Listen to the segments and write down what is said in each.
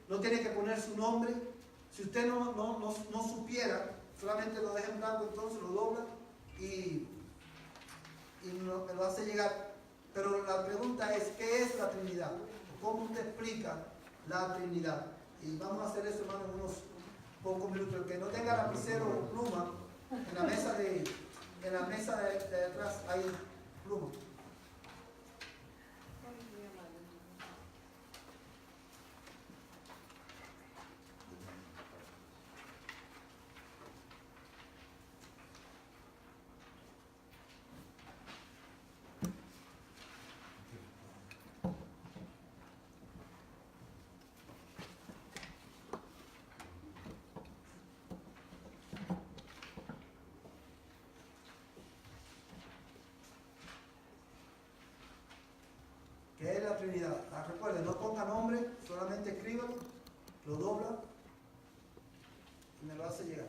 no tiene que poner su nombre. Si usted no supiera, solamente lo deja en blanco, entonces lo dobla y me lo hace llegar. Pero la pregunta es, ¿qué es la Trinidad? ¿Cómo usted explica la Trinidad? Y vamos a hacer eso, hermano, en unos pocos minutos. El que no tenga lapicero o pluma, en la mesa de atrás hay pluma. ¿Qué es la Trinidad? Recuerden, no ponga nombre, solamente escríbalo, lo dobla y me lo hace llegar.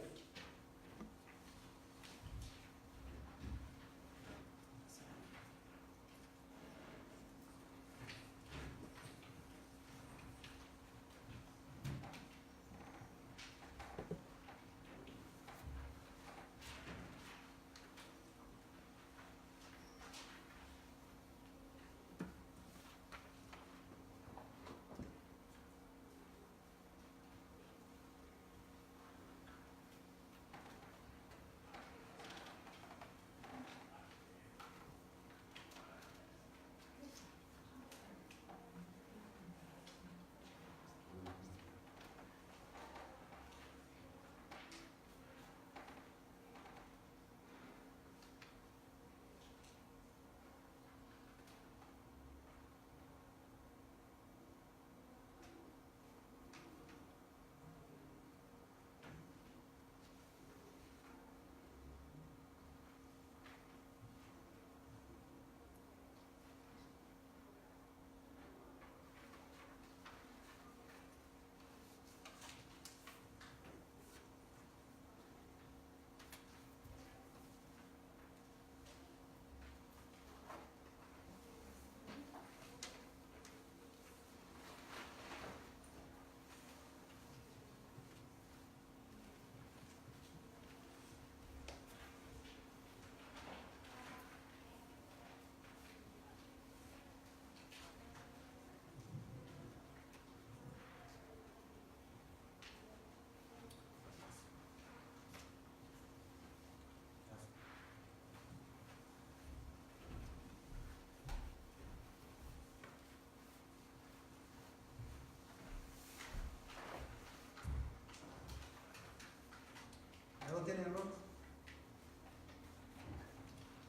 ¿Ya lo tiene, hermano?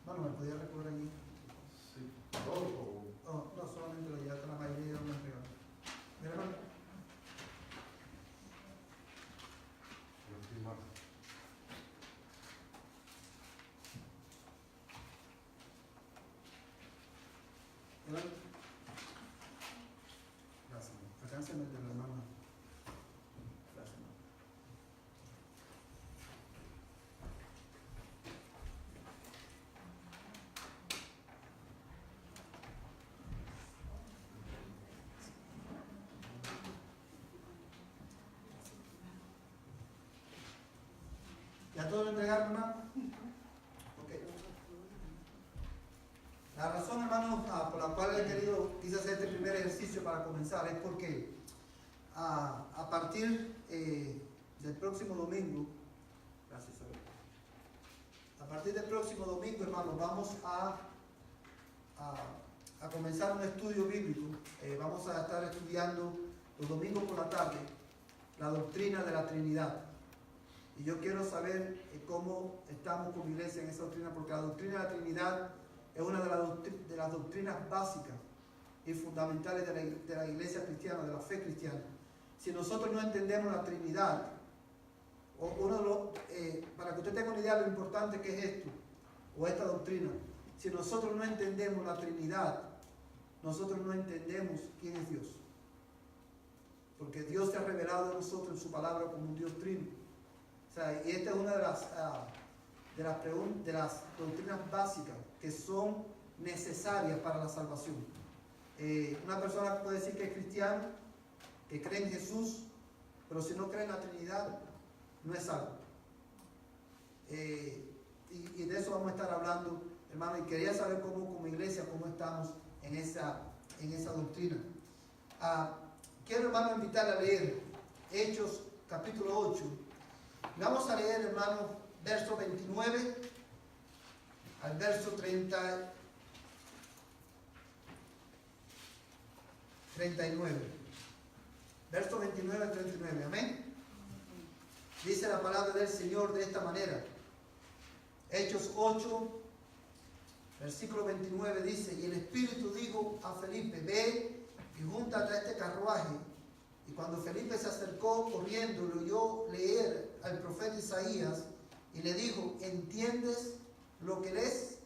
Bueno, ¿me podía recoger allí? Sí, todo. Oh, no, solamente lo llevaste, la mayoría ya lo entregaron. Mira, hermano. Hermano. Gracias, hermano. Alcánceme de la mano. Gracias, hermano. ¿Ya todo lo entregaron, hermano? Ok. La razón, hermano, por la cual quise hacer este primer ejercicio para comenzar es porque a partir del próximo domingo, gracias, Isabel. A partir del próximo domingo, hermano, vamos a comenzar un estudio bíblico. Vamos a estar estudiando los domingos por la tarde la doctrina de la Trinidad. Y yo quiero saber cómo estamos como iglesia en esa doctrina, porque la doctrina de la Trinidad es una de las doctrinas básicas y fundamentales de la iglesia cristiana, de la fe cristiana. Si nosotros no entendemos la Trinidad, para que usted tenga una idea de lo importante que es esto, o esta doctrina, si nosotros no entendemos la Trinidad, nosotros no entendemos quién es Dios. Porque Dios se ha revelado a nosotros en su palabra como un Dios trino. O sea, y esta es una de las doctrinas básicas que son necesarias para la salvación. Una persona puede decir que es cristiano que cree en Jesús, pero si no cree en la Trinidad, no es salvo. Y de eso vamos a estar hablando, hermano, y quería saber cómo como iglesia, cómo estamos en esa doctrina. Quiero, hermano, invitarle a leer Hechos capítulo 8. Vamos a leer, hermano, verso 29 al verso 39. Verso 29 al 39, amén. Dice la palabra del Señor de esta manera. Hechos 8, versículo 29 dice: y el Espíritu dijo a Felipe: ve y júntate a este carruaje. Y cuando Felipe se acercó corriendo, le oyó leer al profeta Isaías y le dijo: ¿entiendes lo que lees?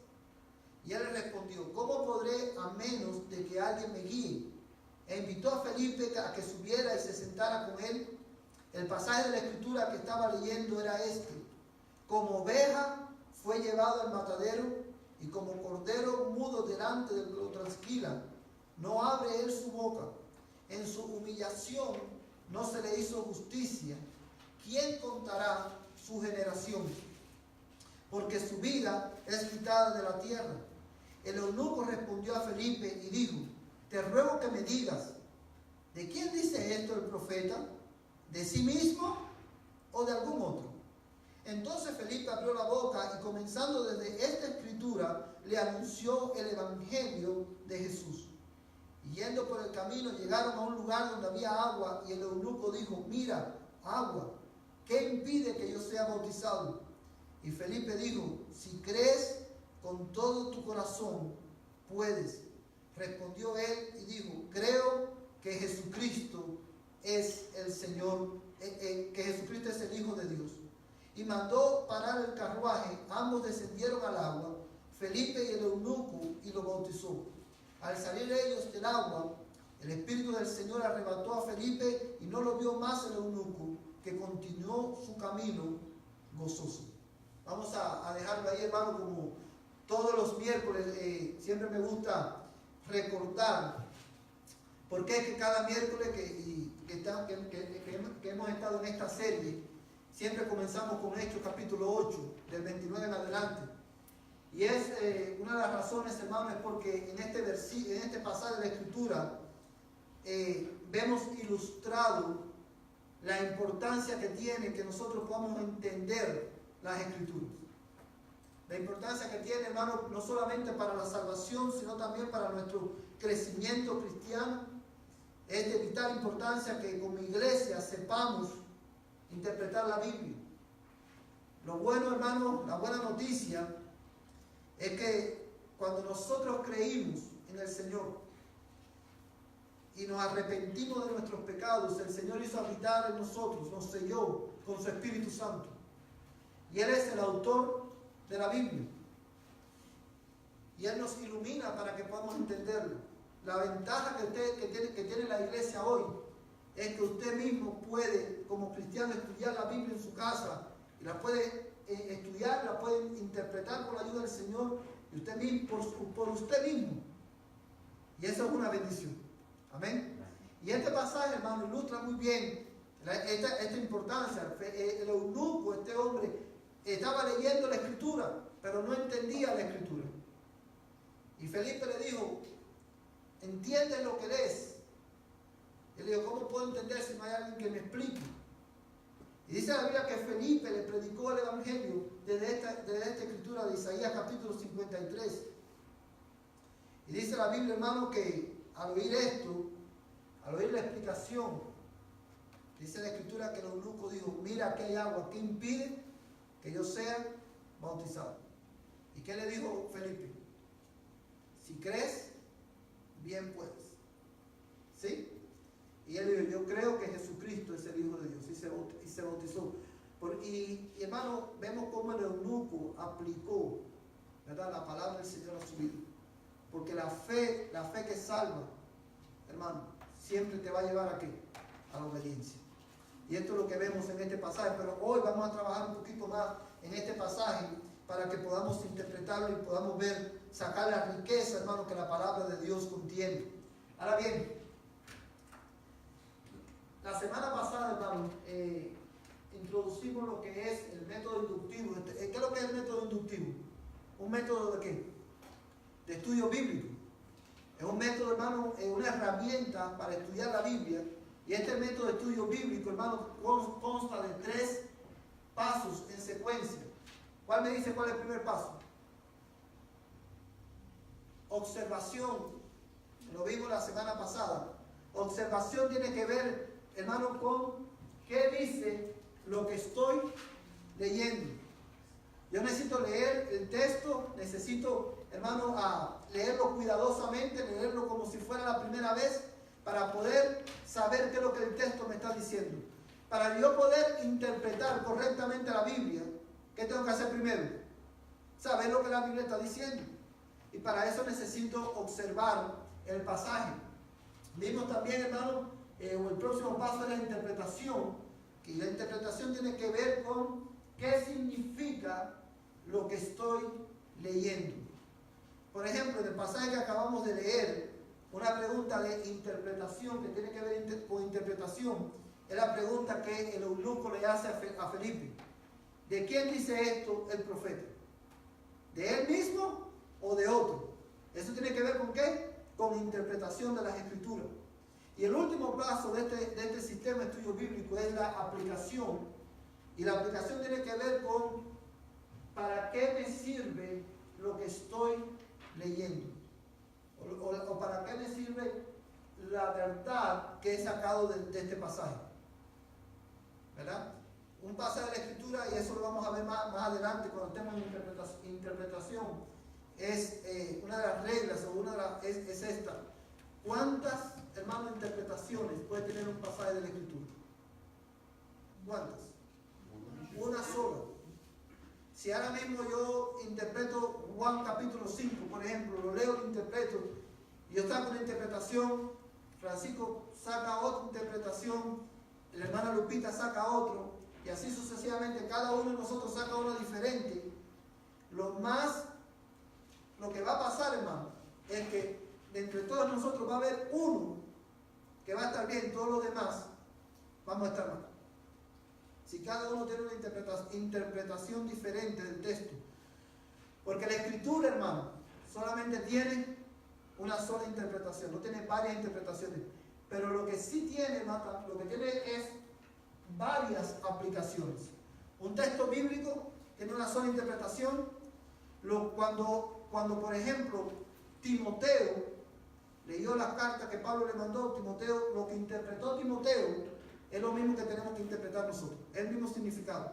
Y él le respondió: ¿cómo podré a menos de que alguien me guíe? E invitó a Felipe a que subiera y se sentara con él. El pasaje de la escritura que estaba leyendo era este: como oveja fue llevado al matadero, y como cordero mudo delante del que lo trasquila, no abre él su boca. En su humillación no se le hizo justicia. ¿Quién contará su generación? Porque su vida es quitada de la tierra. El eunuco respondió a Felipe y dijo: te ruego que me digas, ¿de quién dice esto el profeta? ¿De sí mismo o de algún otro? Entonces Felipe abrió la boca y, comenzando desde esta escritura, le anunció el evangelio de Jesús. Y yendo por el camino, llegaron a un lugar donde había agua, y el eunuco dijo: mira, agua, ¿qué impide que yo sea bautizado? Y Felipe dijo: si crees con todo tu corazón, puedes. Respondió él y dijo: creo que Jesucristo es el Señor, que Jesucristo es el Hijo de Dios. Y mandó parar el carruaje. Ambos descendieron al agua, Felipe y el eunuco, y lo bautizó. Al salir ellos del agua, el Espíritu del Señor arrebató a Felipe, y no lo vio más el eunuco, que continuó su camino gozoso. Vamos a dejarlo ahí, hermano, como todos los miércoles. Siempre me gusta recordar por qué es que cada miércoles que hemos estado en esta serie, siempre comenzamos con Hechos capítulo 8, del 29 en adelante. Y es una de las razones, hermano, es porque en este pasaje de la Escritura vemos ilustrado la importancia que tiene que nosotros podamos entender las Escrituras. La importancia que tiene, hermano, no solamente para la salvación, sino también para nuestro crecimiento cristiano. Es de vital importancia que como iglesia sepamos interpretar la Biblia. Lo bueno, hermano, la buena noticia es que cuando nosotros creímos en el Señor y nos arrepentimos de nuestros pecados, el Señor hizo habitar en nosotros, nos selló con su Espíritu Santo. Y Él es el autor de la Biblia. Y Él nos ilumina para que podamos entenderlo. La ventaja que tiene la iglesia hoy es que usted mismo puede, como cristiano, estudiar la Biblia en su casa. Y la puede estudiar, la puede interpretar con la ayuda del Señor, y usted mismo, por usted mismo. Y eso es una bendición. Amén. Y este pasaje, hermano, ilustra muy bien esta importancia. El eunuco, este hombre, estaba leyendo la Escritura, pero no entendía la Escritura. Y Felipe le dijo: ¿entiendes lo que lees? Y le dijo: ¿cómo puedo entender si no hay alguien que me explique? Y dice la Biblia que Felipe le predicó el Evangelio desde esta escritura de Isaías capítulo 53. Y dice la Biblia, hermano, que al oír esto, al oír la explicación, dice la escritura que el eunuco dijo: mira, que hay agua, ¿qué impide que yo sea bautizado? ¿Y qué le dijo Felipe? Si crees, bien puedes. ¿Sí? Y él dijo: yo creo que Jesucristo es el Hijo de Dios. Y se bautizó. Y hermano, vemos cómo el eunuco aplicó, ¿verdad?, la palabra del Señor a su vida. Porque la fe que salva, hermano, siempre te va a llevar ¿a qué? A la obediencia. Y esto es lo que vemos en este pasaje. Pero hoy vamos a trabajar un poquito más en este pasaje para que podamos interpretarlo y podamos ver, sacar la riqueza, hermano, que la palabra de Dios contiene. Ahora bien, La semana pasada, hermano, introducimos lo que es el método inductivo. ¿Qué es lo que es el método inductivo? ¿Un método de qué? De estudio bíblico. Es un método, hermano, es una herramienta para estudiar la Biblia. Y este método de estudio bíblico, hermano, consta de 3 pasos en secuencia. ¿Cuál me dice cuál es el primer paso? Observación. Lo vimos la semana pasada. Observación tiene que ver, hermano, con qué dice lo que estoy leyendo. Yo necesito leer el texto, necesito, hermano, leerlo cuidadosamente, leerlo como si fuera la primera vez, para poder saber qué es lo que el texto me está diciendo. Para yo poder interpretar correctamente la Biblia, ¿qué tengo que hacer primero? Saber lo que la Biblia está diciendo. Y para eso necesito observar el pasaje. Vimos también, hermano, el próximo paso es la interpretación. Que la interpretación tiene que ver con qué significa lo que estoy leyendo. Por ejemplo, en el pasaje que acabamos de leer, una pregunta de interpretación que tiene que ver con interpretación es la pregunta que el eunuco le hace a Felipe. ¿De quién dice esto el profeta? ¿De él mismo o de otro? Eso tiene que ver con ¿qué? Con interpretación de las escrituras. Y el último paso de este sistema de estudio bíblico es la aplicación. Y la aplicación tiene que ver con ¿para qué me sirve lo que estoy leyendo? O ¿para qué me sirve la verdad que he sacado de este pasaje? ¿Verdad? Un pasaje de la Escritura, y eso lo vamos a ver más adelante cuando estemos en interpretación, es una de las reglas, o es esta. ¿Cuántas, hermanos, interpretaciones puede tener un pasaje de la Escritura? ¿Cuántas? Una sola. Si ahora mismo yo interpreto Juan capítulo 5, por ejemplo, lo leo, lo interpreto, y yo saco una interpretación, Francisco saca otra interpretación, la hermana Lupita saca otro, y así sucesivamente, cada uno de nosotros saca uno diferente. Lo que va a pasar, hermano, es que de entre todos nosotros va a haber uno que va a estar bien, todos los demás vamos a estar mal. Si cada uno tiene una interpretación diferente del texto. Porque la Escritura, hermano, solamente tiene una sola interpretación, no tiene varias interpretaciones. Pero lo que sí tiene, hermano, lo que tiene es varias aplicaciones. Un texto bíblico tiene una sola interpretación. Cuando por ejemplo, Timoteo leyó las cartas que Pablo le mandó, Timoteo, lo que interpretó Timoteo es lo mismo que tenemos que interpretar nosotros, es el mismo significado.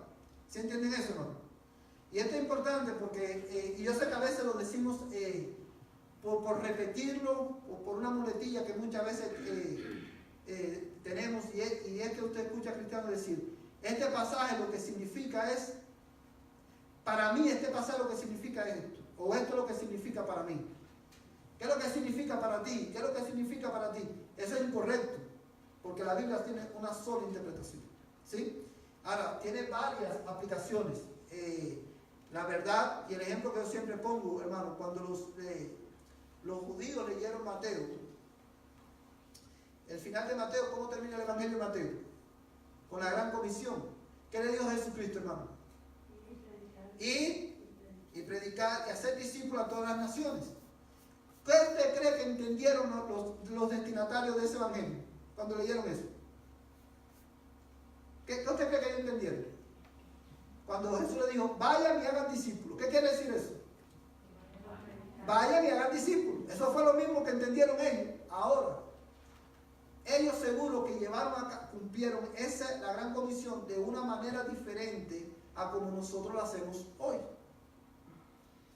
¿Sí entienden eso, hermano? Y esto es importante porque, y yo sé que a veces lo decimos por repetirlo, o por una muletilla que muchas veces tenemos, y es que usted escucha a cristianos decir, este pasaje lo que significa es, para mí este pasaje lo que significa es esto, o esto es lo que significa para mí. ¿Qué es lo que significa para ti? ¿Qué es lo que significa para ti? Eso es incorrecto, porque la Biblia tiene una sola interpretación. ¿Sí? Ahora, tiene varias aplicaciones. La verdad, y el ejemplo que yo siempre pongo, hermano, cuando los judíos leyeron Mateo, el final de Mateo, ¿cómo termina el Evangelio de Mateo? Con la gran comisión. ¿Qué le dijo Jesucristo, hermano? Y predicar y hacer discípulos a todas las naciones. ¿Qué usted cree que entendieron los destinatarios de ese Evangelio cuando leyeron eso? ¿Qué usted cree que ellos entendieron? Cuando Jesús le dijo, vayan y hagan discípulos. ¿Qué quiere decir eso? Vayan y hagan discípulos. Eso fue lo mismo que entendieron ellos. Ahora, ellos seguro que cumplieron la gran comisión de una manera diferente a como nosotros lo hacemos hoy.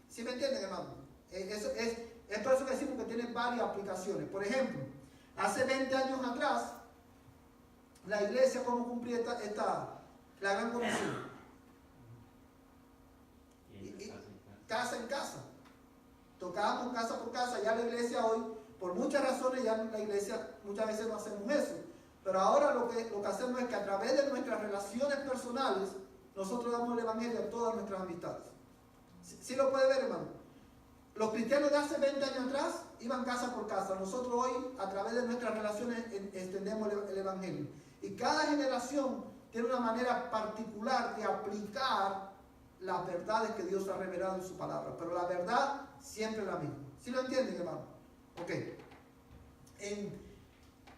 ¿Sí me entienden, hermano? Es por eso que decimos que tiene varias aplicaciones. Por ejemplo, hace 20 años atrás, la iglesia, ¿cómo cumplía la gran comisión? Casa en casa. Tocábamos casa por casa. Ya la iglesia hoy, por muchas razones, ya la iglesia muchas veces no hacemos eso. Pero ahora lo que hacemos es que a través de nuestras relaciones personales, nosotros damos el evangelio a todas nuestras amistades. ¿Sí lo puede ver, hermano? Los cristianos de hace 20 años atrás iban casa por casa. Nosotros hoy, a través de nuestras relaciones, extendemos el evangelio. Y cada generación tiene una manera particular de aplicar las verdades que Dios ha revelado en su palabra. Pero la verdad siempre es la misma. ¿Sí lo entienden, hermano? Ok.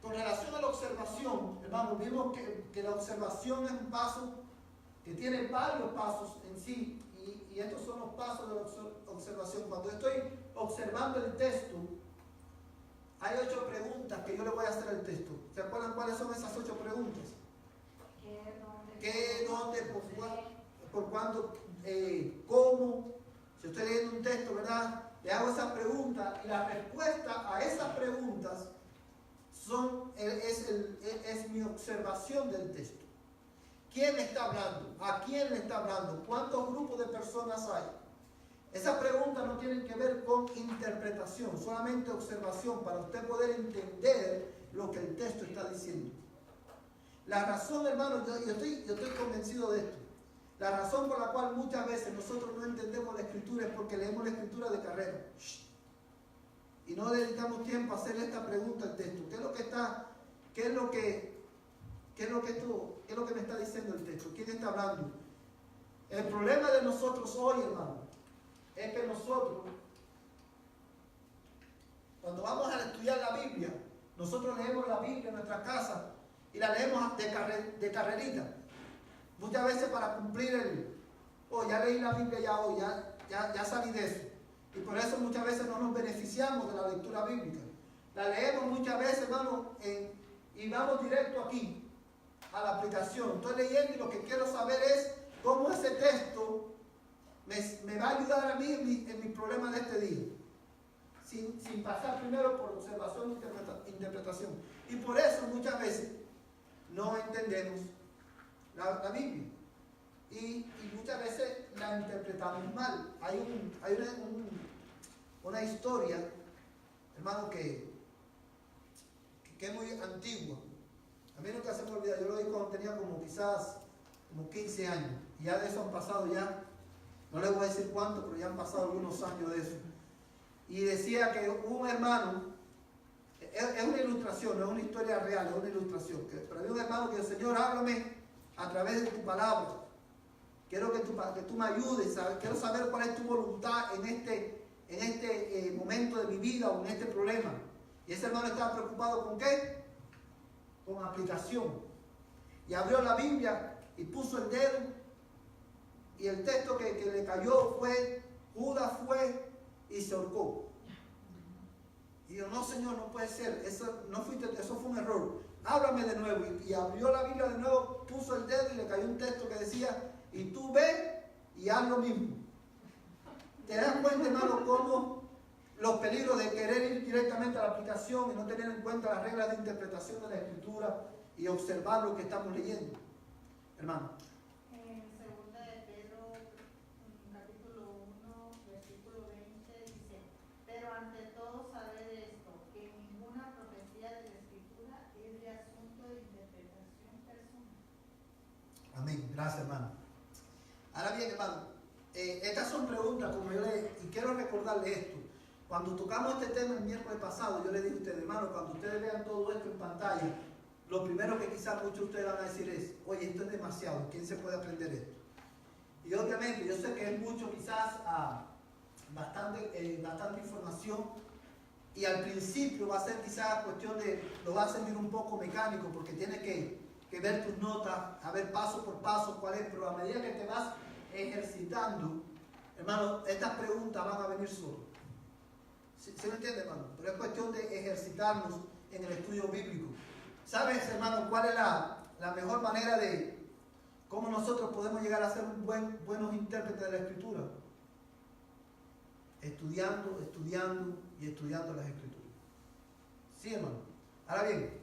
Con relación a la observación, hermano, vimos que la observación es un paso que tiene varios pasos en sí. Y estos son los pasos de la observación. Cuando estoy observando el texto, hay 8 preguntas que yo le voy a hacer al texto. ¿Se acuerdan cuáles son esas 8 preguntas? ¿Qué, dónde, por cuándo, cómo? Si estoy leyendo un texto, ¿verdad? Le hago esa pregunta y la respuesta a esas preguntas es mi observación del texto. ¿Quién le está hablando? ¿A quién le está hablando? ¿Cuántos grupos de personas hay? Esas preguntas no tienen que ver con interpretación, solamente observación para usted poder entender lo que el texto está diciendo. La razón, hermano, yo estoy convencido de esto. La razón por la cual muchas veces nosotros no entendemos la Escritura es porque leemos la Escritura de carrera. Y no dedicamos tiempo a hacer esta pregunta al texto. ¿Qué es lo que me está diciendo el texto? ¿Quién está hablando? El problema de nosotros hoy, hermano, es que nosotros, cuando vamos a estudiar la Biblia, nosotros leemos la Biblia en nuestra casa y la leemos de carrerita. Muchas veces para cumplir ya leí la Biblia ya hoy, ya salí de eso. Y por eso muchas veces no nos beneficiamos de la lectura bíblica. La leemos muchas veces, hermano, y vamos directo aquí, a la aplicación. Estoy leyendo y lo que quiero saber es cómo ese texto me va a ayudar a mí en mi problema de este día. Sin pasar primero por observación e interpretación. Y por eso muchas veces no entendemos la Biblia. Y muchas veces la interpretamos mal. Hay una historia, hermano, que es muy antigua. A mí nunca se me olvida. Yo lo vi cuando tenía quizás 15 años. Y ya de eso han pasado no les voy a decir cuánto, pero ya han pasado algunos años de eso. Y decía que un hermano, es una ilustración, no es una historia real, es una ilustración. Pero había un hermano que dice: Señor, háblame a través de tu palabra. Quiero que tú me ayudes, quiero saber cuál es tu voluntad en este momento de mi vida o en este problema. Y ese hermano estaba preocupado ¿con qué? Con aplicación. Y abrió la Biblia y puso el dedo, y el texto que le cayó fue: Judas fue y se ahorcó. Y yo: no, Señor, no puede ser, eso fue un error. Háblame de nuevo. Y abrió la Biblia de nuevo, puso el dedo y le cayó un texto que decía: y tú ve y haz lo mismo. ¿Te das cuenta, hermano, cómo los peligros de querer ir directamente a la aplicación y no tener en cuenta las reglas de interpretación de la Escritura y observar lo que estamos leyendo? Hermano. En 2 de Pedro, capítulo 1, versículo 20, dice: pero ante todo sabed esto, que ninguna profecía de la Escritura es de asunto de interpretación personal. Amén. Gracias, hermano. Ahora bien, hermano, estas son preguntas como y quiero recordarle esto. Cuando tocamos este tema el miércoles pasado, yo le dije a ustedes, hermano, cuando ustedes vean todo esto en pantalla, lo primero que quizás muchos de ustedes van a decir es: oye, esto es demasiado, ¿quién se puede aprender esto? Y obviamente yo sé que es mucho, quizás bastante información, y al principio va a ser quizás cuestión lo va a sentir un poco mecánico, porque tienes que ver tus notas, a ver paso por paso cuál es, pero a medida que te vas ejercitando, hermano, estas preguntas van a venir solas. ¿Sí me entiende, hermano? Pero es cuestión de ejercitarnos en el estudio bíblico. ¿Sabes, hermano, cuál es la mejor manera de cómo nosotros podemos llegar a ser buenos intérpretes de la Escritura? Estudiando y estudiando las Escrituras. ¿Sí, hermano? Ahora bien,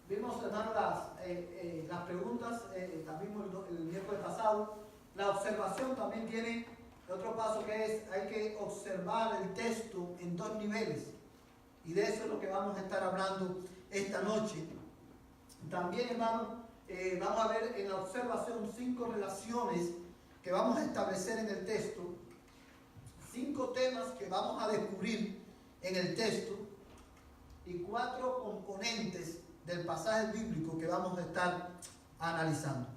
vimos, hermano, las preguntas, también el miércoles pasado. La observación también tiene otro paso, que es: hay que observar el texto en 2 niveles. Y de eso es lo que vamos a estar hablando esta noche. También, hermano, vamos a ver en la observación 5 relaciones que vamos a establecer en el texto. 5 temas que vamos a descubrir en el texto. y 4 componentes del pasaje bíblico que vamos a estar analizando.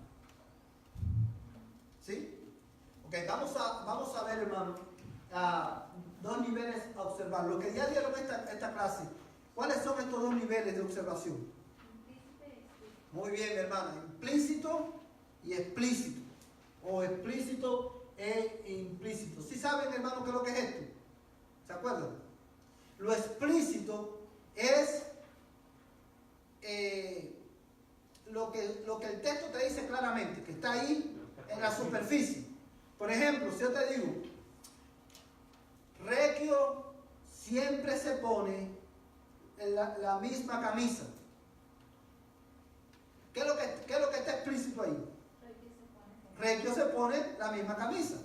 ¿Sí? Ok, vamos a ver, hermano, dos niveles a observar. Lo que ya dieron esta clase, ¿cuáles son estos dos niveles de observación? Muy bien, mi hermana, implícito y explícito, o explícito e implícito. ¿Sí saben, hermano, qué es lo que es esto? ¿Se acuerdan? Lo explícito es lo que el texto te dice claramente, que está ahí en la superficie. Por ejemplo, si yo te digo, Requio siempre se pone la misma camisa. ¿Qué es lo que está explícito ahí? Requio se pone la misma camisa.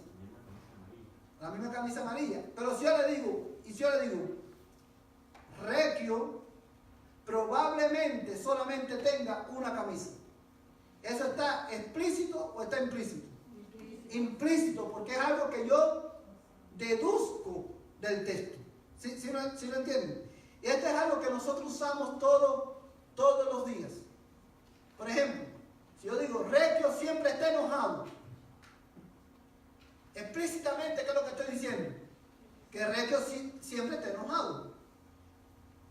La misma camisa amarilla. Pero si yo le digo, Requio probablemente solamente tenga una camisa. ¿Eso está explícito o está implícito? Implícito, porque es algo que yo deduzco del texto. ¿Sí lo entienden? Y esto es algo que nosotros usamos todos los días. Por ejemplo, si yo digo, Requio siempre está enojado, explícitamente, ¿qué es lo que estoy diciendo? Que Requio siempre está enojado.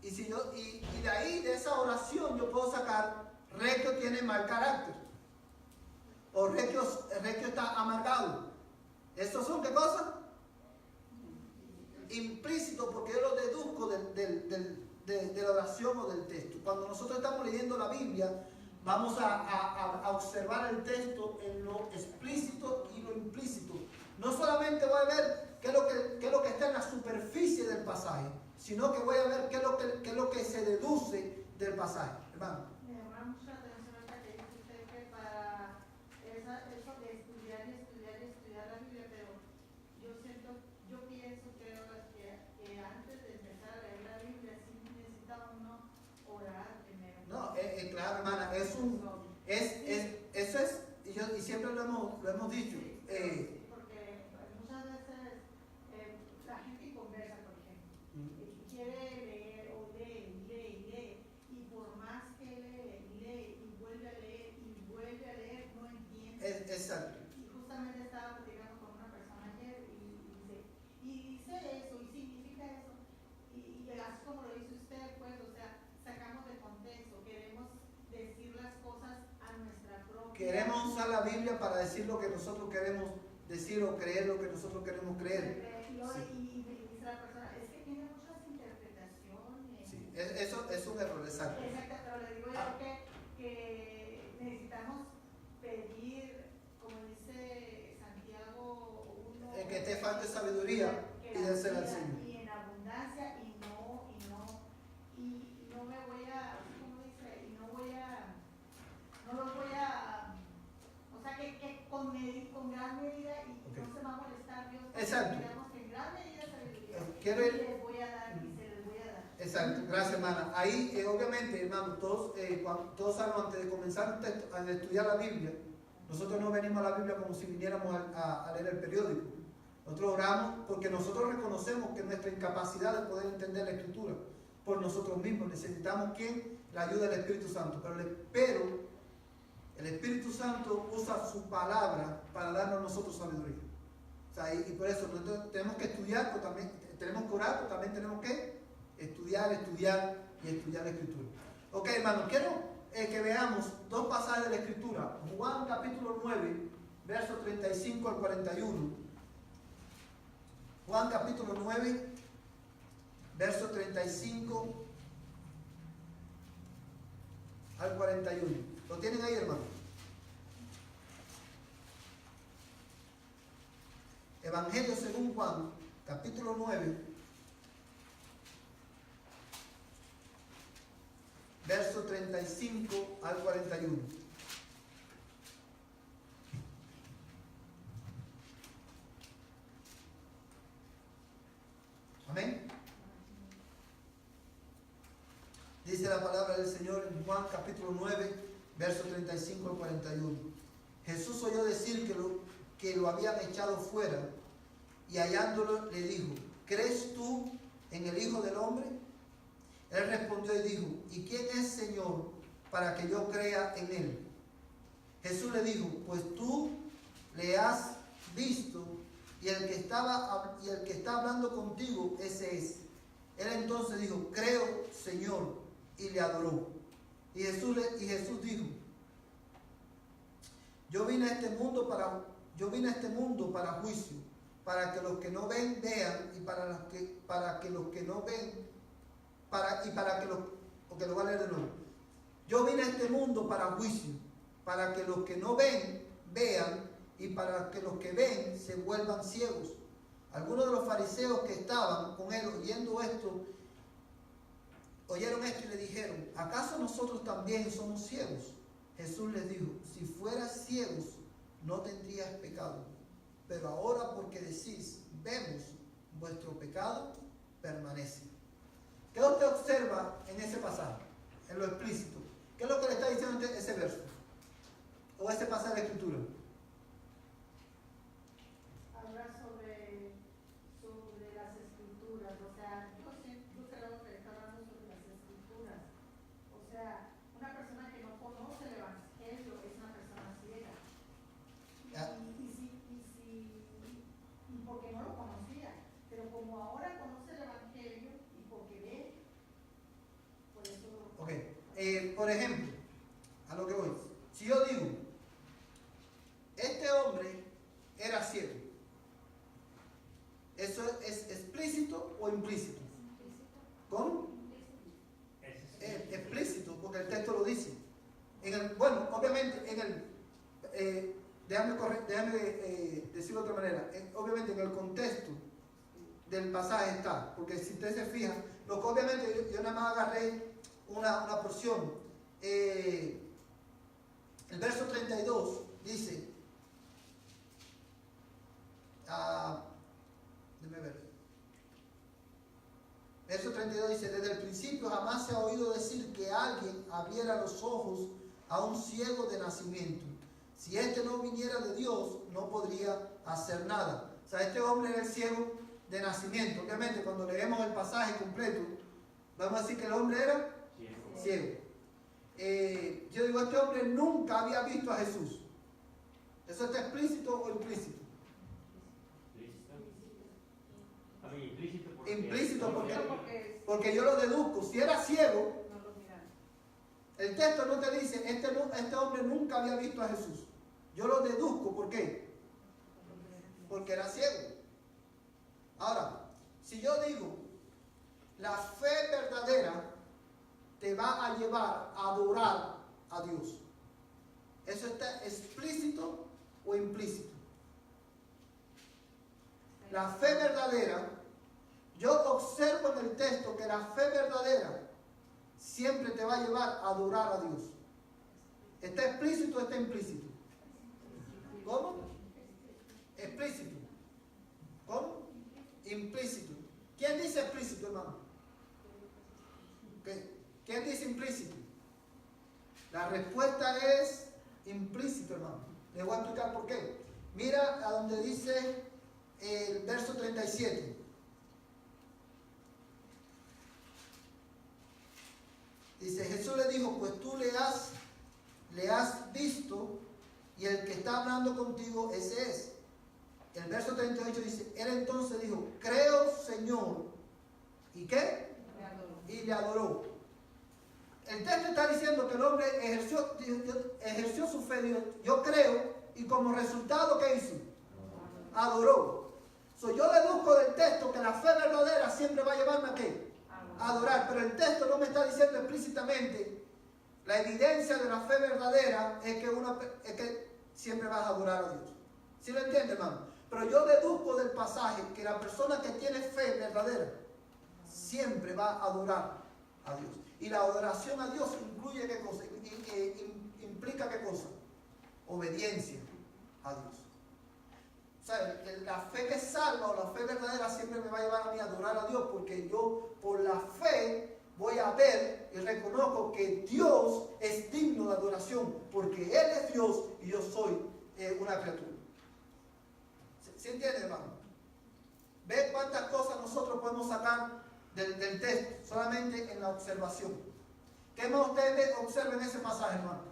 Y de ahí, de esa oración, yo puedo sacar, Requio tiene mal carácter. O Requio está amargado. ¿Estos son qué cosas? Implícito, porque yo lo deduzco de la oración o del texto. Cuando nosotros estamos leyendo la Biblia, vamos a observar el texto en lo explícito y lo implícito. No solamente voy a ver qué es lo que está en la superficie del pasaje, sino que voy a ver qué es lo que se deduce del pasaje. Hermano. Me llama mucho la atención ahorita que dice usted que para eso de estudiar la Biblia, pero yo pienso que antes de empezar a leer la Biblia sí necesita uno orar primero. No, claro, hermana, eso es, y siempre lo hemos dicho. Porque muchas veces la gente conversa, por ejemplo, quiere leer o lee, y por más que lee y vuelve a leer, no entiende. Exacto. Y justamente estaba platicando con una persona ayer y dice eso, y significa eso, y así como lo dice usted, pues, o sea, sacamos de contexto, queremos decir las cosas a nuestra propia. Queremos usar la Biblia para decir lo que nosotros queremos decir o creer lo que nosotros queremos creer. Y dice la persona, es que tiene muchas interpretaciones. Sí, eso es un error, exacto. Exacto, pero le digo yo que necesitamos pedir, como dice Santiago 1, que te falte sabiduría, pídesela al Señor. Y en abundancia, y no me voy a, ¿cómo dice? Y no los voy a, o sea, que con gran medida, y no se va a molestar Dios. Exacto. Digamos que en gran medida sabiduría, Quiero ir. les voy a dar, y se les voy a dar. Exacto, gracias, hermana. Ahí, obviamente, hermano, todos sabemos, antes de comenzar a estudiar la Biblia, nosotros no venimos a la Biblia como si viniéramos a leer el periódico. Nosotros oramos porque nosotros reconocemos que nuestra incapacidad de poder entender la Escritura por nosotros mismos, necesitamos la ayuda del Espíritu Santo. Pero el Espíritu Santo usa su palabra para darnos a nosotros sabiduría. O sea, y por eso nosotros tenemos que estudiar, pero también tenemos que orar, pero también tenemos que estudiar la Escritura. Ok, hermano, quiero que veamos dos pasajes de la Escritura. Juan capítulo 9, versos 35 al 41. Juan capítulo 9, verso 35 al 41. ¿Lo tienen ahí, hermano? Evangelio según Juan, capítulo 9, verso 35 al 41. Amén. Dice la palabra del Señor en Juan capítulo 9, verso 35 al 41. Jesús oyó decir que lo habían echado fuera, y hallándolo le dijo: ¿crees tú en el Hijo del Hombre? Él respondió y dijo, ¿y quién es, Señor, para que yo crea en él? Jesús le dijo, pues tú le has visto y el que está hablando contigo, ese es. Él entonces dijo, creo, Señor, y le adoró. Y Jesús dijo, yo vine a este mundo para juicio, para que los que no ven vean, y para que los que no ven, porque lo voy a leer de nuevo. Yo vine a este mundo para juicio, para que los que no ven vean, y para que los que ven se vuelvan ciegos. Algunos de los fariseos que estaban con él oyeron esto y le dijeron, ¿acaso nosotros también somos ciegos? Jesús les dijo, si fueras ciegos no tendrías pecado, pero ahora porque decís, vemos, vuestro pecado permanece. ¿Qué usted observa en ese pasaje, en lo explícito? ¿Qué es lo que le está diciendo ese verso? O ese pasaje de la Escritura. Habla sobre las escrituras, o sea, yo creo que está hablando sobre las escrituras. O sea, una persona que no conoce el Evangelio es una persona ciega. Y porque no lo conocía, pero como ahora conoce el Evangelio y porque ve, por eso lo Ok, por ejemplo, a lo que voy. Si yo digo, este hombre era ciego, ¿eso es explícito o implícito? ¿Cómo? Explícito, porque el texto lo dice. Bueno, obviamente, déjame decirlo de otra manera. Obviamente, en el contexto del pasaje está, porque si usted se fija, lo que obviamente yo nada más agarré una porción. El verso 32 dice, déjame ver. Verso 32 dice, desde el principio jamás se ha oído decir que alguien abriera los ojos a un ciego de nacimiento. Si este no viniera de Dios, no podría hacer nada. O sea, este hombre era el ciego de nacimiento. Obviamente, cuando leemos el pasaje completo, vamos a decir que el hombre era ciego. Yo digo, este hombre nunca había visto a Jesús. ¿Eso está explícito o implícito? Implícito porque yo lo deduzco. Si era ciego, el texto no te dice, este hombre nunca había visto a Jesús. Yo lo deduzco, ¿por qué? Porque era ciego. Ahora, si yo digo, la fe verdadera te va a llevar a adorar a Dios, ¿eso está explícito o implícito? La fe verdadera, yo observo en el texto que la fe verdadera siempre te va a llevar a adorar a Dios. ¿Está explícito o está implícito? ¿Cómo? Explícito. ¿Cómo? Implícito. ¿Quién dice explícito, hermano? ¿Quién dice implícito? La respuesta es implícito, hermano. Les voy a explicar por qué. Mira a donde dice el verso 37. Dice, Jesús le dijo, pues tú le has visto y el que está hablando contigo, ese es. El verso 38 dice, él entonces dijo, creo, Señor. ¿Y qué? Y le adoró. El texto está diciendo que el hombre ejerció su fe. Dijo, yo creo, y como resultado, ¿qué hizo? Adoró. Yo deduzco del texto que la fe verdadera siempre va a llevarme a ¿qué? A adorar. Pero el texto no me está diciendo explícitamente, la evidencia de la fe verdadera es que siempre vas a adorar a Dios. ¿Sí lo entiende, hermano? Pero yo deduzco del pasaje que la persona que tiene fe verdadera siempre va a adorar a Dios. Y la adoración a Dios incluye ¿qué cosa? Implica ¿qué cosa? Obediencia a Dios. O sea, la fe que salva o la fe verdadera siempre me va a llevar a mí a adorar a Dios, porque yo por la fe voy a ver y reconozco que Dios es digno de adoración, porque Él es Dios y yo soy una criatura. ¿Sí entiende, hermano? ¿Ve cuántas cosas nosotros podemos sacar del texto, solamente en la observación. ¿Qué más ustedes observen ese pasaje, hermano?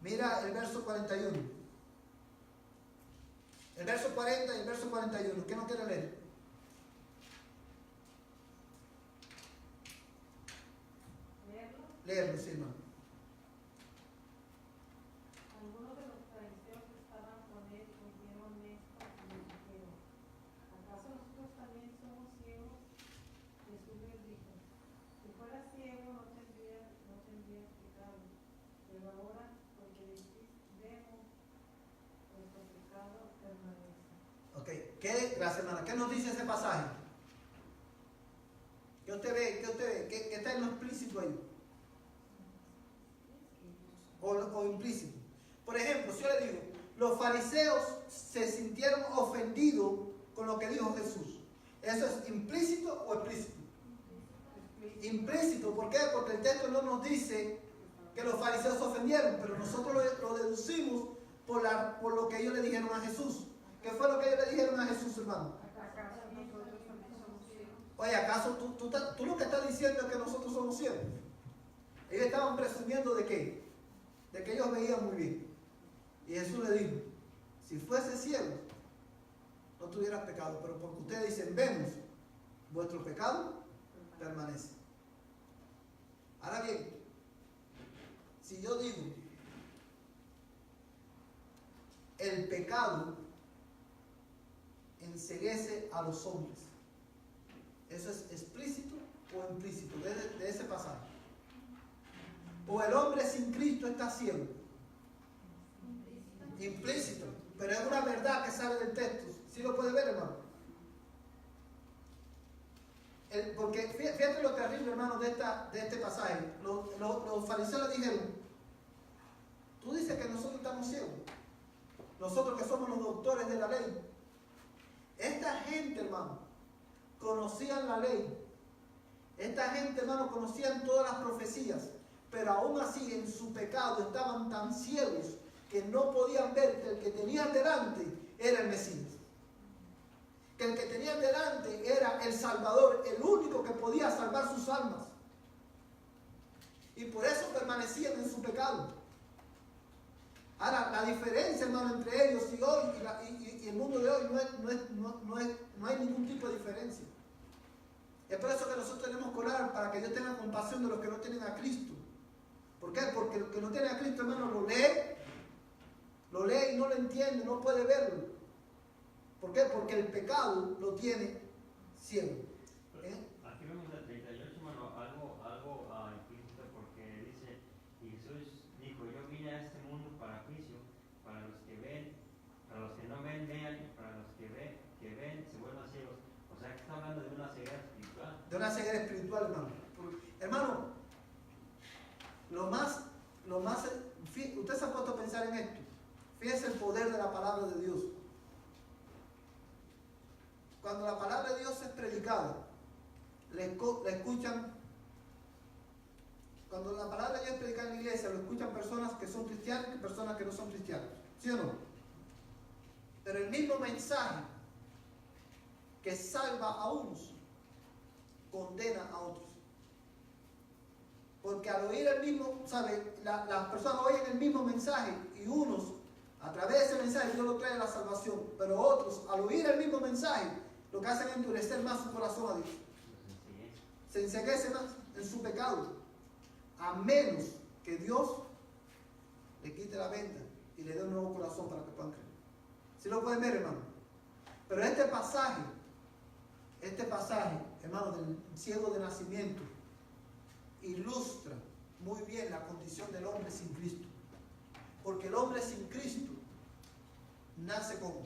Mira el verso 41. El verso 40 y el verso 41. ¿Qué no quiere leer? Leerlo, sí, hermano. Algunos de los fariseos que estaban con él oyeron esto y le dijeron: ¿acaso nosotros también somos ciegos? Jesús les dijo: si fueras ciego no tendrías pecado, pero ahora, porque decís vemos, vuestro pecado permanece. Ok, gracias, hermana. ¿Qué nos dice ese pasaje? ¿Qué usted ve? ¿Qué está en lo explícito ahí? O implícito. Por ejemplo, si yo le digo, los fariseos se sintieron ofendidos con lo que dijo Jesús. ¿Eso es implícito o explícito? Implícito. ¿Por qué? Porque el texto no nos dice que los fariseos se ofendieron, pero nosotros lo deducimos por lo que ellos le dijeron a Jesús. ¿Qué fue lo que ellos le dijeron a Jesús, hermano? Oye, ¿acaso tú lo que estás diciendo es que nosotros somos ciegos? Ellos estaban presumiendo ¿de qué? De que ellos veían muy bien. Y Jesús le dijo, si fuese ciego, no tuvieras pecado, pero porque ustedes dicen, vemos, vuestro pecado permanece. Ahora bien, si yo digo, el pecado enceguece a los hombres, ¿eso es explícito o implícito de ese pasaje? ¿O el hombre sin Cristo está ciego? Implícito, pero es una verdad que sale del texto. ¿Sí lo puede ver, hermano? Porque fíjate lo terrible, hermano, de este pasaje. Los fariseos le dijeron, tú dices que nosotros estamos ciegos, nosotros que somos los doctores de la ley. Esta gente, hermano, conocían la ley. Esta gente, hermano, conocían todas las profecías, pero aún así en su pecado estaban tan ciegos que no podían ver que el que tenían delante era el Mesías. Que el que tenían delante era el Salvador, el único que podía salvar sus almas. Y por eso permanecían en su pecado. Ahora, la diferencia, hermano, entre ellos y hoy y el mundo de hoy no hay ningún tipo de diferencia. Es por eso que nosotros tenemos que orar para que Dios tenga compasión de los que no tienen a Cristo. ¿Por qué? Porque el que no tiene a Cristo, hermano, lo lee y no lo entiende, no puede verlo. ¿Por qué? Porque el pecado lo tiene ciego. Aquí vemos el 38, hermano, algo implícito, porque dice, y Jesús dijo, yo vine a este mundo para juicio, para los que ven, para los que no ven, vean, y para los que ven, se vuelvan ciegos. O sea, que está hablando de una ceguera espiritual. De una ceguera espiritual, hermano. Hermano, usted se ha puesto a pensar en esto. Fíjese el poder de la palabra de Dios. Cuando la palabra de Dios es predicada, la escuchan. Cuando la palabra de Dios es predicada en la iglesia, lo escuchan personas que son cristianas y personas que no son cristianas. ¿Sí o no? Pero el mismo mensaje que salva a unos, condena a otros. Porque al oír el mismo, ¿sabe? Las personas oyen el mismo mensaje y unos, a través de ese mensaje, Dios lo trae a la salvación. Pero otros, al oír el mismo mensaje, lo que hacen es endurecer más su corazón a Dios. Se enceguece más en su pecado. A menos que Dios le quite la venda y le dé un nuevo corazón para que puedan creer. ¿Sí lo pueden ver, hermano? Pero este pasaje, hermano, del ciego de nacimiento, ilustra muy bien la condición del hombre sin Cristo. Porque el hombre sin Cristo nace como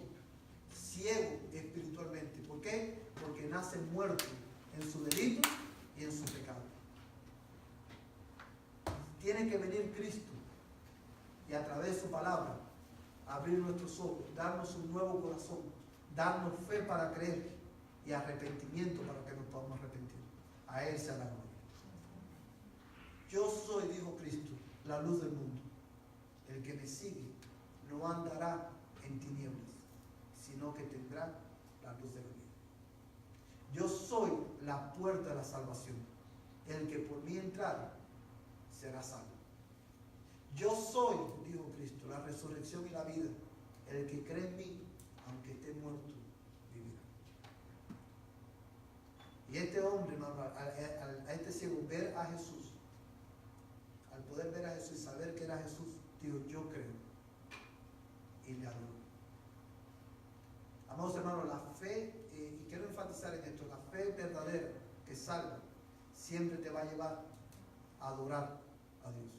ciego espiritualmente. ¿Por qué? Porque nace muerto en su delito y en su pecado. Tiene que venir Cristo y a través de su palabra abrir nuestros ojos, darnos un nuevo corazón, darnos fe para creer y arrepentimiento para que nos podamos arrepentir. A Él sea la gloria. Yo soy, dijo Cristo, la luz del mundo. el que me sigue no andará en tinieblas, sino que tendrá la luz de la vida. Yo soy la puerta de la salvación. El que por mí entrare será salvo. Yo soy, dijo Cristo, la resurrección y la vida. El que cree en mí, aunque esté muerto, vivirá. Y este hombre, hermano, a este ciego, ver a Jesús, al poder ver a Jesús y saber que era Jesús, dijo, yo creo. Y le adoró. Amados hermanos, la fe, y quiero enfatizar en esto, la fe verdadera que salva, siempre te va a llevar a adorar a Dios,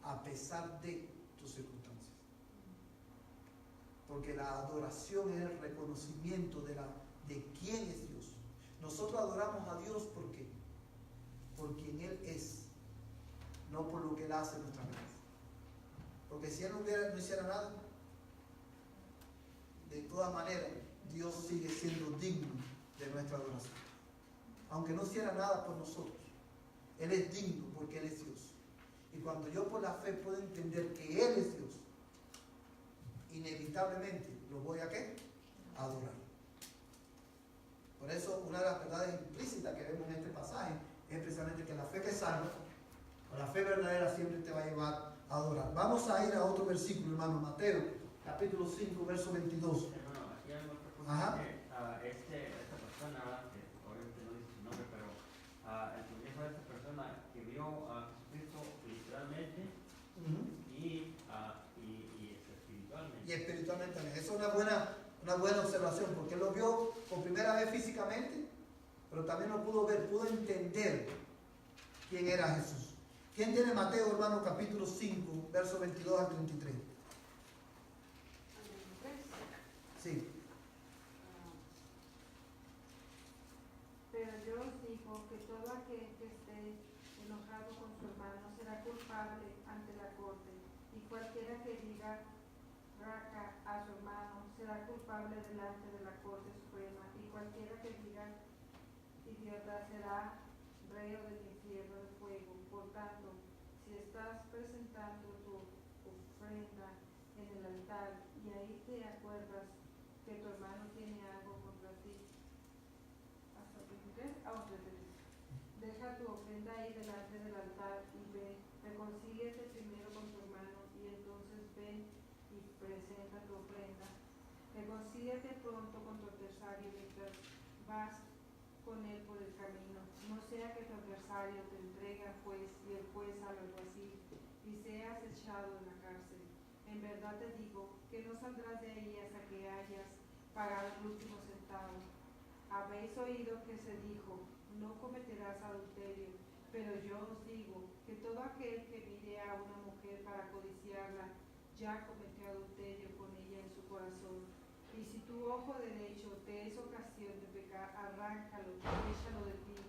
a pesar de tus circunstancias. Porque la adoración es el reconocimiento de quién es Dios. Nosotros adoramos a Dios ¿por qué? Por quien Él es, no por lo que Él hace en nuestras vidas. Porque si Él no hiciera nada, de todas maneras, Dios sigue siendo digno de nuestra adoración. Aunque no hiciera nada por nosotros, Él es digno porque Él es Dios. Y cuando yo por la fe puedo entender que Él es Dios, inevitablemente lo voy a ¿qué? A adorar. Por eso una de las verdades implícitas que vemos en este pasaje es precisamente que la fe que salva, o la fe verdadera, siempre te va a llevar a adorar. Vamos a ir a otro versículo, hermano, Mateo, capítulo 5, verso 22. Hermano, aquí hay otra cosa. Ajá. Que esta persona, que obviamente no dice su nombre, pero el comienzo de esta persona que vio a Jesucristo literalmente y espiritualmente. Y espiritualmente también. Eso es una buena observación, porque él lo vio por primera vez físicamente, pero también lo pudo ver, pudo entender quién era Jesús. ¿Quién tiene Mateo, hermano, capítulo 5, verso 22 al 33? Sí. Pero yo os digo que todo aquel que esté enojado con su hermano será culpable ante la corte, y cualquiera que diga raca a su hermano será culpable delante de la Corte Suprema, y cualquiera que diga idiota será reo del infierno de fuego. Por tanto, si estás presentando tu ofrenda en el altar y ahí te acuerdas que tu hermano tiene algo contra ti, hasta 23, deja tu ofrenda ahí delante del altar y ve, reconcíliate primero con tu hermano y entonces ven y presenta tu ofrenda. Reconcíliate pronto con tu adversario mientras vas con él por el camino, no sea que tu adversario te entregue al juez y el juez al alguacil y seas echado en la cárcel. En verdad te digo que no saldrás de ahí hasta que hayas pagado el último centavo. Habéis oído que se dijo, no cometerás adulterio, pero yo os digo que todo aquel que mire a una mujer para codiciarla, ya cometió adulterio con ella en su corazón. Y si tu ojo derecho te es ocasión de pecar, arráncalo y échalo de ti,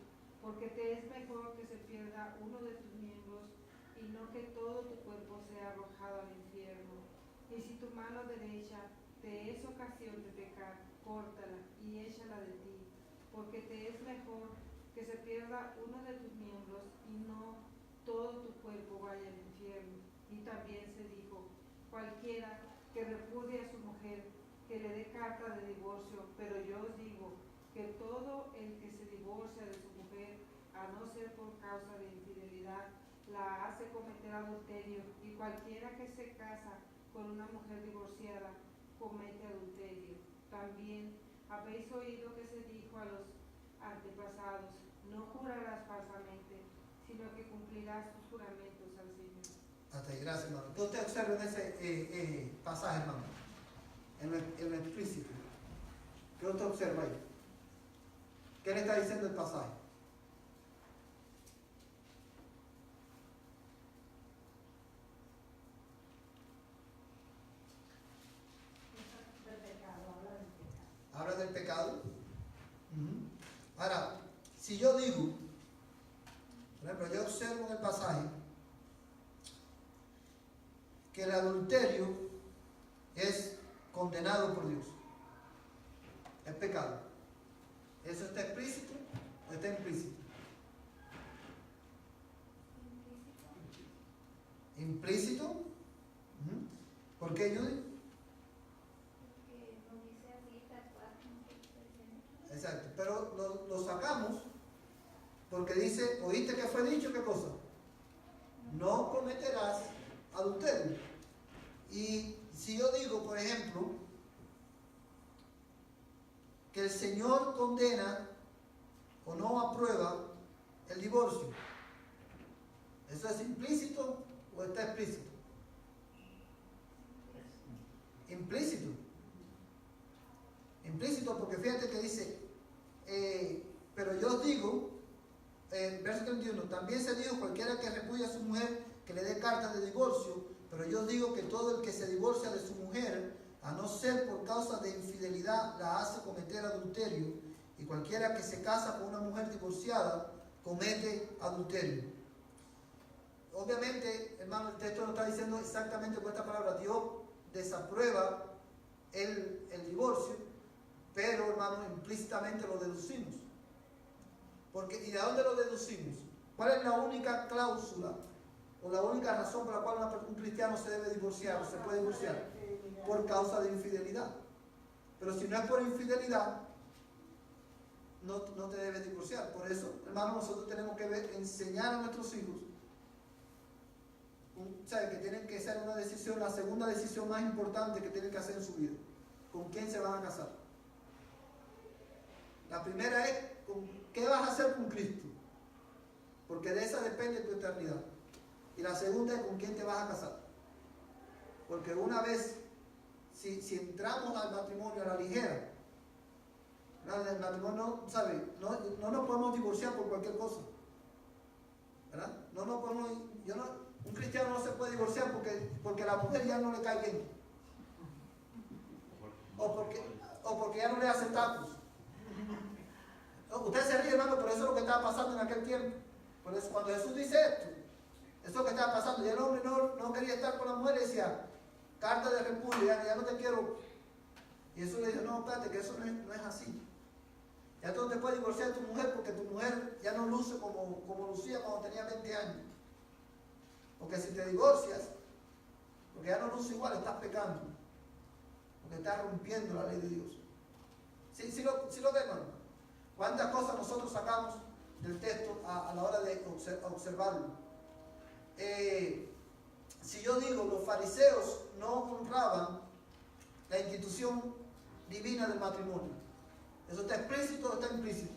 porque te es mejor que se pierda uno de tus miembros y no que todo tu cuerpo sea arrojado al infierno. Y si tu mano derecha te es ocasión de pecar, córtala y échala de ti, porque te es mejor que se pierda uno de tus miembros y no todo tu cuerpo vaya al infierno. Y también se dijo, cualquiera que repudie a su mujer, que le dé carta de divorcio, pero yo os digo que todo el que se divorcia de su mujer, a no ser por causa de infidelidad, la hace cometer adulterio, y cualquiera que se casa con una mujer divorciada, comete adulterio. También habéis oído que se dijo a los antepasados, no jurarás falsamente, sino que cumplirás tus juramentos al Señor. Hasta ahí, gracias, hermano. ¿Qué usted observa en ese pasaje, hermano? En lo explícito. ¿Qué usted observa ahí? ¿Qué le está diciendo el pasaje? Del pecado, habla del pecado. Habla del pecado. Ahora, si yo digo, por ejemplo, yo observo en el pasaje que el adulterio es condenado por Dios. Es pecado. ¿Eso está explícito o está implícito? Implícito. ¿Por qué, Judy? Porque no dice así, tal cual, como que está diciendo. Exacto, pero lo sacamos porque dice, ¿oíste que fue dicho? ¿Qué cosa? No cometerás adulterio. Y si yo digo, por ejemplo, que el Señor condena o no aprueba el divorcio, ¿eso es implícito o está explícito? Implícito. Implícito, porque fíjate que dice, pero yo os digo, verso 31, también se dijo, cualquiera que repudia a su mujer, que le dé carta de divorcio, pero yo os digo que todo el que se divorcia de su mujer, a no ser por causa de infidelidad, la hace cometer adulterio, y cualquiera que se casa con una mujer divorciada, comete adulterio. Obviamente, hermano, el texto no está diciendo exactamente con esta palabra, Dios desaprueba el divorcio, pero, hermano, implícitamente lo deducimos. Porque, ¿y de dónde lo deducimos? ¿Cuál es la única cláusula o la única razón por la cual un cristiano se debe divorciar o se puede divorciar? Por causa de infidelidad. Pero si no es por infidelidad, no te debes divorciar. Por eso, hermano, nosotros tenemos que enseñar a nuestros hijos, ¿sabe? Que tienen que ser una decisión, la segunda decisión más importante que tienen que hacer en su vida. ¿Con quién se van a casar? La primera es, ¿qué vas a hacer con Cristo? Porque de esa depende tu eternidad. Y la segunda es, ¿con quién te vas a casar? Porque una vez, si entramos al matrimonio a la ligera, el matrimonio, ¿sabe? No nos podemos divorciar por cualquier cosa, ¿verdad? No nos podemos, un cristiano no se puede divorciar porque la mujer ya no le cae bien, o porque ya no le hace tacos. Usted se ríe, hermano, pero eso es lo que estaba pasando en aquel tiempo. Por eso, cuando Jesús dice esto, eso es lo que estaba pasando. Y el hombre no quería estar con la mujer y decía, carta de repudio, ya no te quiero. Y Jesús le dijo, no, espérate, que eso no es así. Ya tú no te puedes divorciar de tu mujer porque tu mujer ya no luce como lucía cuando tenía 20 años. Porque si te divorcias, porque ya no luce igual, estás pecando. Porque estás rompiendo la ley de Dios. ¿Sí lo ven, hermano? ¿Cuántas cosas nosotros sacamos del texto a la hora de observarlo? Si yo digo, los fariseos no honraban la institución divina del matrimonio, ¿eso está explícito o está implícito?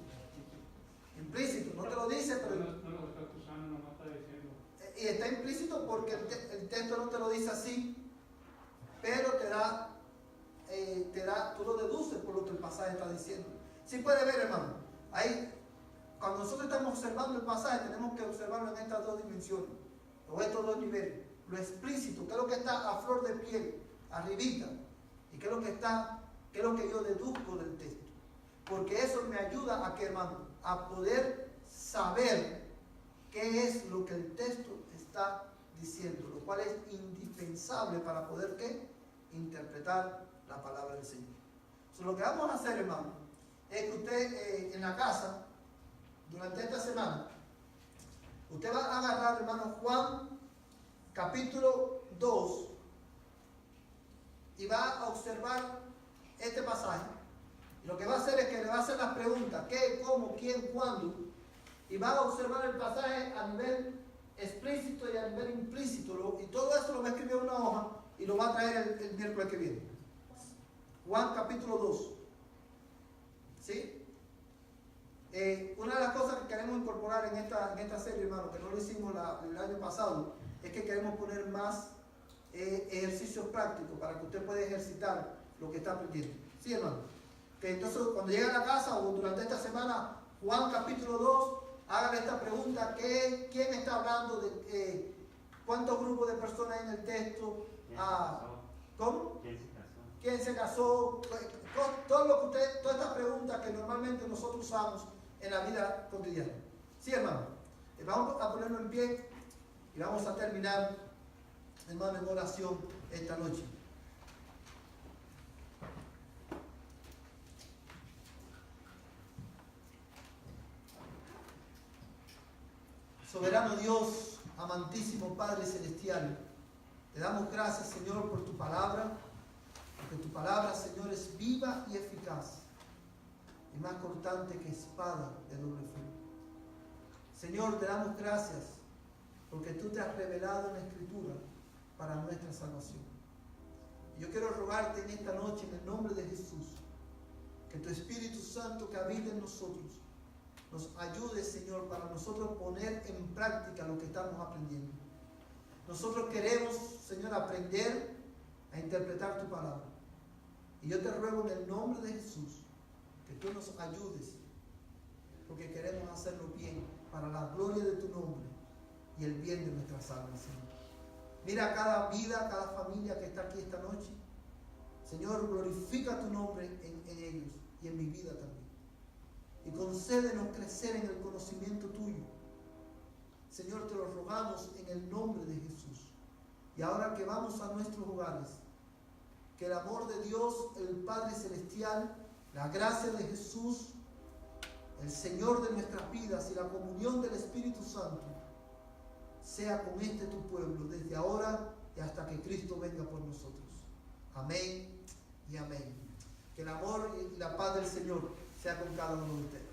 Implícito, no te lo dice, pero... No lo está acusando, no está diciendo. Y está implícito porque el texto no te lo dice así, pero tú lo deduces por lo que el pasaje está diciendo. Sí puede ver, hermano, ahí, cuando nosotros estamos observando el pasaje, tenemos que observarlo en estas dos dimensiones, o estos dos niveles. Lo explícito, qué es lo que está a flor de piel, arribita, y qué es lo que yo deduzco del texto. Porque eso me ayuda a que, hermano, a poder saber qué es lo que el texto está diciendo, lo cual es indispensable para poder, ¿qué? Interpretar la palabra del Señor. Entonces, lo que vamos a hacer, hermano, es que usted en la casa, durante esta semana, usted va a agarrar, hermano, Juan capítulo 2 y va a observar este pasaje. Y lo que va a hacer es que le va a hacer las preguntas, ¿qué, cómo, quién, cuándo? Y va a observar el pasaje a nivel explícito y a nivel implícito. Y todo esto lo va a escribir en una hoja y lo va a traer el miércoles que viene. Juan capítulo 2. ¿Sí? Una de las cosas que queremos incorporar en esta serie, hermano, que no lo hicimos el año pasado, es que queremos poner más ejercicios prácticos para que usted pueda ejercitar lo que está aprendiendo. ¿Sí, hermano? Que entonces cuando llegue a la casa o durante esta semana, Juan capítulo 2, hagan esta pregunta, ¿quién está hablando? ¿Cuántos grupos de personas hay en el texto? ¿Cómo? ¿Quién se casó? Todas estas preguntas que normalmente nosotros usamos en la vida cotidiana. ¿Sí, hermano? Vamos a ponerlo en pie y vamos a terminar, hermano, en oración esta noche. Soberano Dios, amantísimo Padre Celestial, Te damos gracias, Señor, por tu palabra, porque tu palabra, Señor, es viva y eficaz, y más cortante que espada de doble filo. Señor, te damos gracias, porque tú te has revelado en la Escritura para nuestra salvación. Y yo quiero rogarte en esta noche, en el nombre de Jesús, que tu Espíritu Santo que habita en nosotros, nos ayude, Señor, para nosotros poner en práctica lo que estamos aprendiendo. Nosotros queremos, Señor, aprender a interpretar tu palabra. Y yo te ruego en el nombre de Jesús que tú nos ayudes, porque queremos hacerlo bien para la gloria de tu nombre y el bien de nuestras almas, Señor. Mira cada vida, cada familia que está aquí esta noche. Señor, glorifica tu nombre en ellos y en mi vida también. Y concédenos crecer en el conocimiento tuyo. Señor, te lo rogamos en el nombre de Jesús. Y ahora que vamos a nuestros hogares, que el amor de Dios, el Padre Celestial, la gracia de Jesús, el Señor de nuestras vidas y la comunión del Espíritu Santo sea con este tu pueblo desde ahora y hasta que Cristo venga por nosotros. Amén y amén. Que el amor y la paz del Señor sea con cada uno de ustedes.